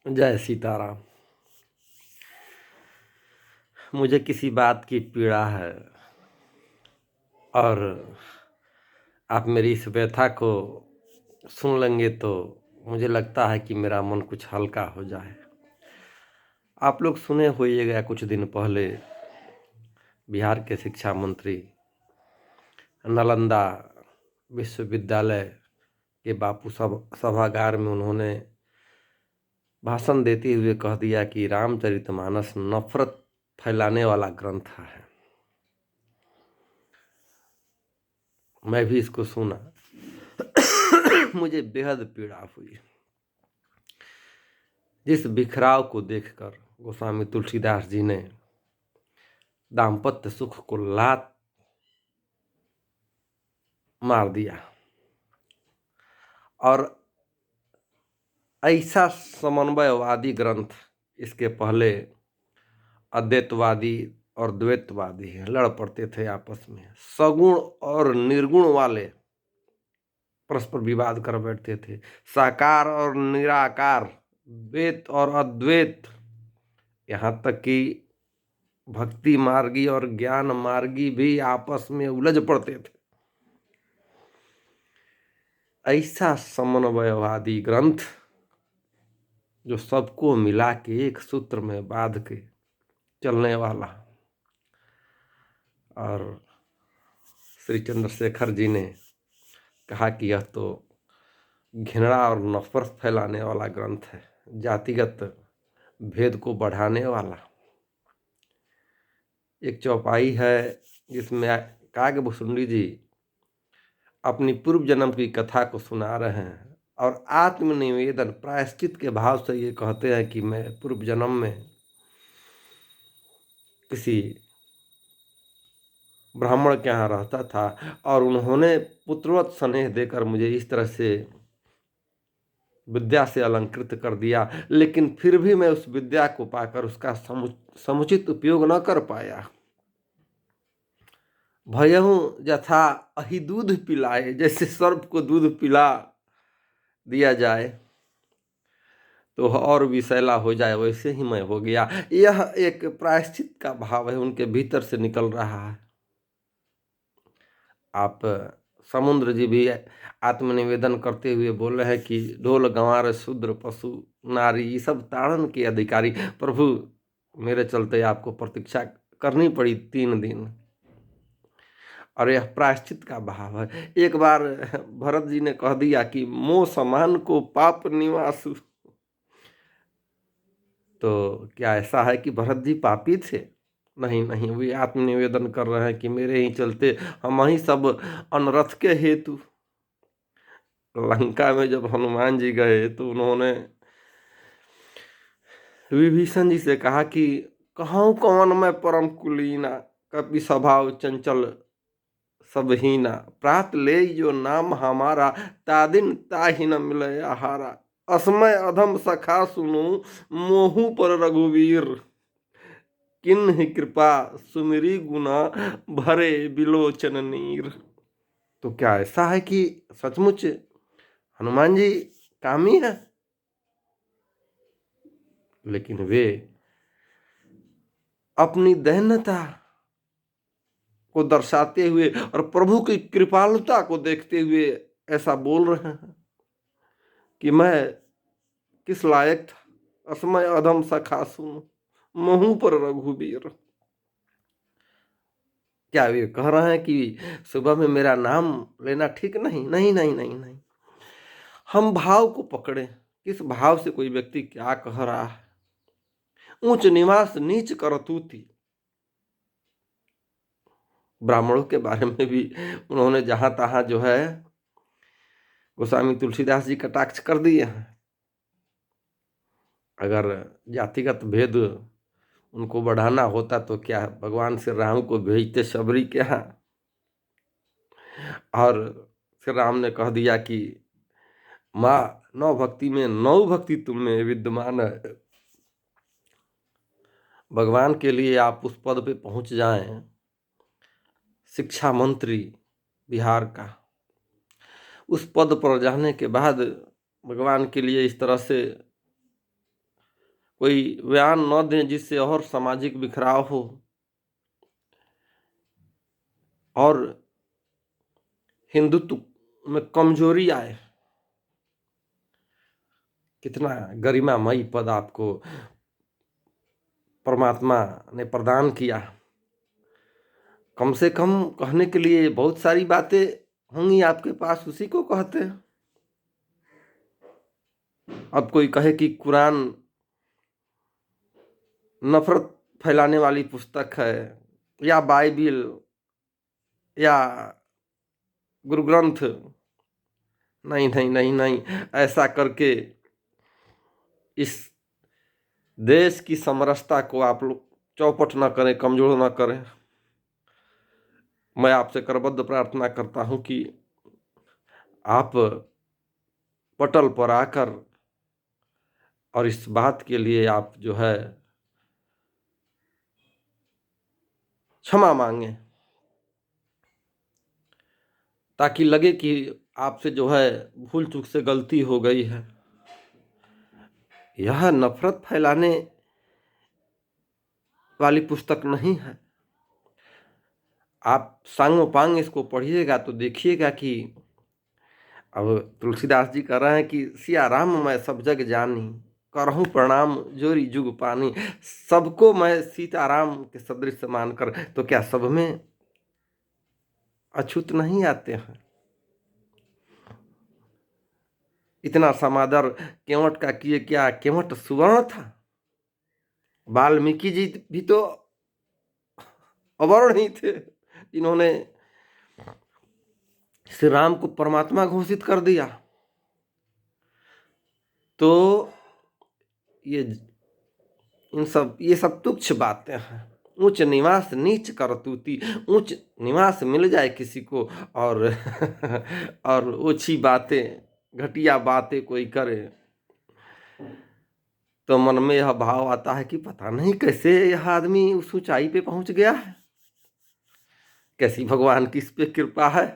जय सीताराम। मुझे किसी बात की पीड़ा है और आप मेरी इस व्यथा को सुन लेंगे तो मुझे लगता है कि मेरा मन कुछ हल्का हो जाए। आप लोग सुने होइएगा, कुछ दिन पहले बिहार के शिक्षा मंत्री नालंदा विश्वविद्यालय के बापू सभागार में उन्होंने भाषण देते हुए कह दिया कि रामचरितमानस नफरत फैलाने वाला ग्रंथ है। मैं भी इसको सुना, मुझे बेहद पीड़ा हुई। जिस बिखराव को देखकर गोस्वामी तुलसीदास जी ने दाम्पत्य सुख को लात मार दिया और ऐसा समन्वयवादी ग्रंथ, इसके पहले अद्वैतवादी और द्वैतवादी लड़ पड़ते थे आपस में, सगुण और निर्गुण वाले परस्पर विवाद कर बैठते थे, साकार और निराकार, द्वैत और अद्वैत, यहाँ तक कि भक्ति मार्गी और ज्ञान मार्गी भी आपस में उलझ पड़ते थे। ऐसा समन्वयवादी ग्रंथ जो सबको मिला के एक सूत्र में बांध के चलने वाला, और श्री चंद्रशेखर जी ने कहा कि यह तो घृणा और नफरत फैलाने वाला ग्रंथ है, जातिगत भेद को बढ़ाने वाला। एक चौपाई है जिसमें काव्यभूषुंडी जी अपनी पूर्व जन्म की कथा को सुना रहे हैं और आत्मनिवेदन प्रायश्चित के भाव से ये कहते हैं कि मैं पूर्व जन्म में किसी ब्राह्मण के यहाँ रहता था और उन्होंने पुत्रवत स्नेह देकर मुझे इस तरह से विद्या से अलंकृत कर दिया, लेकिन फिर भी मैं उस विद्या को पाकर उसका समुचित उपयोग न कर पाया। भयहूँ यथा अहि दूध पिलाए, जैसे सर्प को दूध पिला दिया जाए तो और विषैला हो जाए, वैसे ही मैं हो गया। यह एक प्रायश्चित का भाव है, उनके भीतर से निकल रहा है। आप समुद्र जी भी आत्मनिवेदन करते हुए बोल रहे हैं कि ढोल गंवार शूद्र पशु नारी ये सब ताड़न के अधिकारी, प्रभु मेरे चलते आपको प्रतीक्षा करनी पड़ी 3 दिन, और यह प्रायश्चित का भाव है। एक बार भरत जी ने कह दिया कि मोह समान को पाप निवासु, तो क्या ऐसा है कि भरत जी पापी थे? नहीं नहीं, वे आत्मनिवेदन कर रहे हैं कि मेरे ही चलते हम ही सब अनरथ के हेतु। लंका में जब हनुमान जी गए तो उन्होंने विभीषण जी से कहा कि कहूँ कौन मैं परम कुलीना, कपि स्वभाव चंचल सब हीना, प्रात ले जो नाम हमारा, तादिन ताहि न मिले आहारा, असमय अधम सखा सुनु, मोहू पर रघुवीर, किन्हि कृपा सुमिरी गुना, भरे बिलोचन नीर। तो क्या ऐसा है कि सचमुच हनुमान जी कामी है? लेकिन वे अपनी दैन्यता को दर्शाते हुए और प्रभु की कृपालुता को देखते हुए ऐसा बोल रहे हैं कि मैं किस लायक था, असमय अधम सखा सुन, महू पर रघुवीर। क्या वे कह रहे हैं कि सुबह में मेरा नाम लेना ठीक नहीं? नहीं नहीं नहीं नहीं, हम भाव को पकड़े, किस भाव से कोई व्यक्ति क्या कह रहा है। ऊंच निवास नीच करतूती, ब्राह्मणों के बारे में भी उन्होंने जहां तहां जो है गोस्वामी तुलसीदास जी कटाक्ष कर दिए हैं। अगर जातिगत भेद उनको बढ़ाना होता तो क्या भगवान श्री राम को भेजते शबरी के यहाँ, और श्री राम ने कह दिया कि माँ 9 भक्ति में 9 भक्ति तुम में विद्यमान है, भगवान के लिए आप उस पद पे पहुंच जाएं, शिक्षा मंत्री बिहार का, उस पद पर जाने के बाद भगवान के लिए इस तरह से कोई बयान न दें जिससे और सामाजिक बिखराव हो और हिंदुत्व में कमजोरी आए। कितना गरिमामयी पद आपको परमात्मा ने प्रदान किया। कम से कम कहने के लिए बहुत सारी बातें होंगी आपके पास, उसी को कहते हैं। अब कोई कहे कि कुरान नफरत फैलाने वाली पुस्तक है, या बाइबिल, या गुरु ग्रंथ, नहीं नहीं नहीं नहीं, ऐसा करके इस देश की समरसता को आप लोग चौपट न करें, कमजोर न करें। मैं आपसे करबद्ध प्रार्थना करता हूं कि आप पटल पर आकर और इस बात के लिए आप जो है क्षमा मांगे, ताकि लगे कि आपसे जो है भूल चूक से गलती हो गई है। यह नफरत फैलाने वाली पुस्तक नहीं है। आप सांगो पांग इसको पढ़िएगा तो देखिएगा कि अब तुलसीदास जी कह रहे हैं कि सिया राम मैं सब जग जानी, करहूँ प्रणाम जोरी जुग पानी। सबको मैं सीताराम के सदृश मानकर, तो क्या सब में अछूत नहीं आते हैं? इतना समादर केवट का किए क्या, केवट सुवर्ण था। वाल्मीकि जी भी तो अवर्ण ही थे, जिन्होंने श्री राम को परमात्मा घोषित कर दिया। तो ये ये सब तुच्छ बातें हैं। उच्च निवास नीच करतूती, उच्च निवास मिल जाए किसी को और और ओछी बातें, घटिया बातें कोई करे, तो मन में यह भाव आता है कि पता नहीं कैसे यह आदमी उस ऊंचाई पे पहुंच गया है, कैसी भगवान की इस पे कृपा है।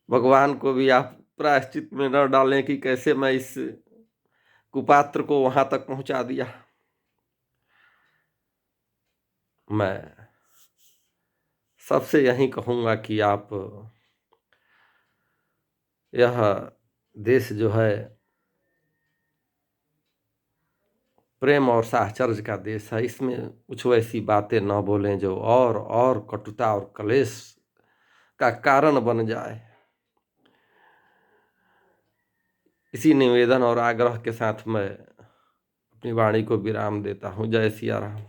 भगवान को भी आप प्रायश्चित में न डालें कि कैसे मैं इस कुपात्र को वहां तक पहुंचा दिया। मैं सबसे यही कहूंगा कि आप यह देश जो है प्रेम और साहचर्य का देश है, इसमें कुछ वैसी बातें न बोलें जो और कटुता और कलेश का कारण बन जाए। इसी निवेदन और आग्रह के साथ मैं अपनी वाणी को विराम देता हूँ। जय सिया राम।